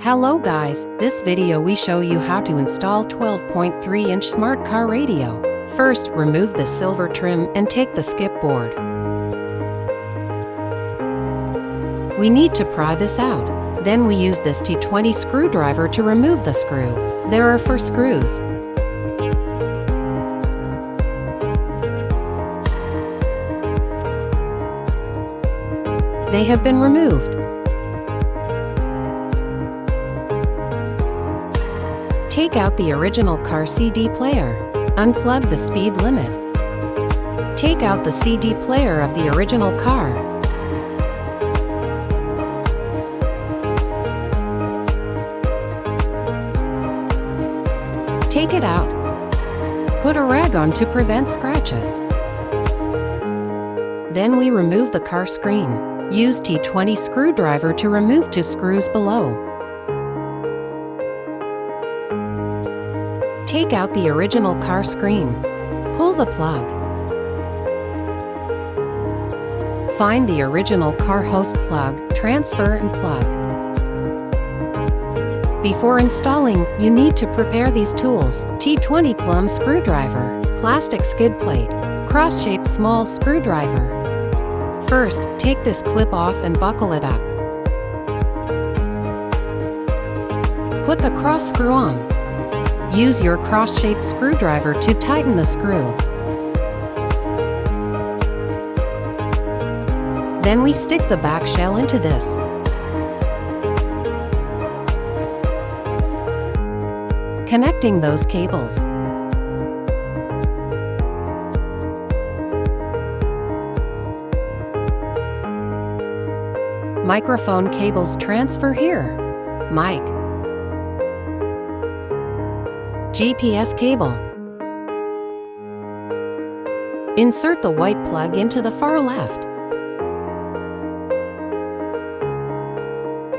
Hello guys, this video we show you how to install 12.3-inch smart car radio. First, remove the silver trim and take the skip board. We need to pry this out. Then we use this T20 screwdriver to remove the screw. There are 4 screws. They have been removed. Take out the original car CD player. Unplug the speed limit. Take out the CD player of the original car. Take it out. Put a rag on to prevent scratches. Then we remove the car screen. Use T20 screwdriver to remove 2 screws below. Take out the original car screen. Pull the plug. Find the original car host plug, transfer and plug. Before installing, you need to prepare these tools: T20 plumb screwdriver, plastic skid plate, cross-shaped small screwdriver. First, take this clip off and buckle it up. Put the cross screw on. Use your cross-shaped screwdriver to tighten the screw. Then we stick the back shell into this. Connecting those cables. Microphone cables transfer here. Mic. GPS cable. Insert the white plug into the far left.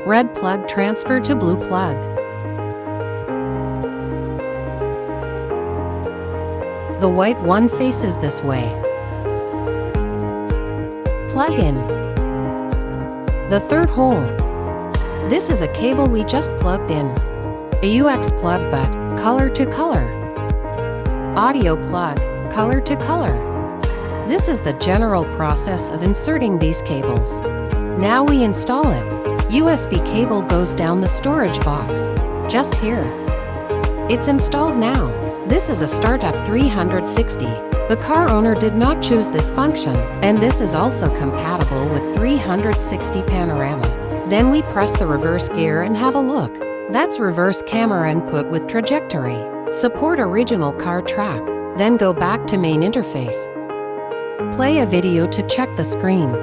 Red plug transfer to blue plug. The white one faces this way. Plug in. The third hole. This is a cable we just plugged in. A UX plug, but color to color. Audio plug, color to color. This is the general process of inserting these cables. Now we install it. USB cable goes down the storage box, just here. It's installed now. This is a startup 360. The car owner did not choose this function, and this is also compatible with 360 panorama. Then we press the reverse gear and have a look. That's reverse camera input with trajectory. Support original car track. Then go back to main interface. Play a video to check the screen.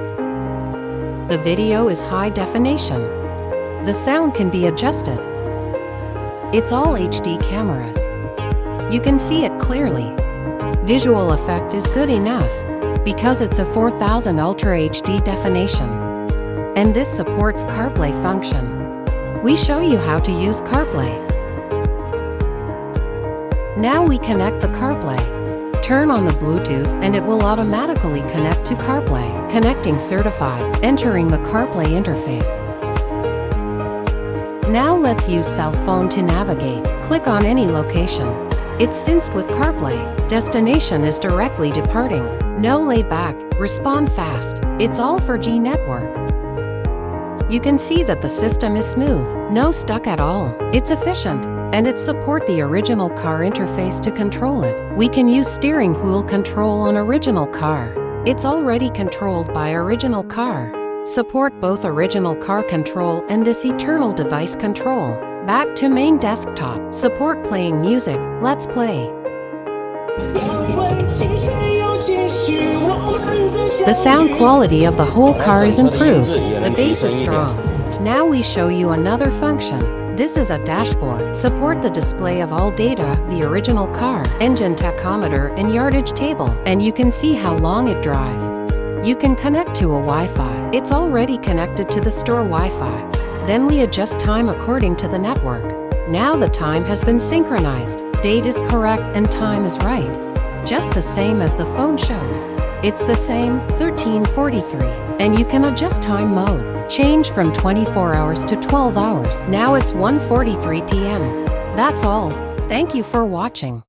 The video is high definition. The sound can be adjusted. It's all HD cameras. You can see it clearly. Visual effect is good enough because it's a 4000 Ultra HD definition. And this supports Carplay function. We show you how to use Carplay. Now we connect the Carplay. Turn on the Bluetooth and it will automatically connect to Carplay. Connecting certified, entering the Carplay interface. Now let's use cell phone to navigate. Click on any location. It's synced with Carplay. Destination is directly departing. No laid back, respond fast. It's all 4G network. You can see that the system is smooth, no stuck at all. It's efficient, and it supports the original car interface to control it. We can use steering wheel control on original car. It's already controlled by original car. Support both original car control and this eternal device control. Back to main desktop. Support playing music. Let's play. The sound quality of the whole car is improved. The bass is strong. Now we show you another function. This is a dashboard. Support the display of all data of the original car, engine tachometer and yardage table, and you can see how long it drive. You can connect to a Wi-Fi. It's already connected to the store Wi-Fi. Then we adjust time according to the network. Now the time has been synchronized. Date is correct and time is right. just the same as the phone shows. It's the same 1343, and you can adjust time mode. Change from 24 hours to 12 hours. Now it's 1:43 p.m. That's all. Thank you for watching.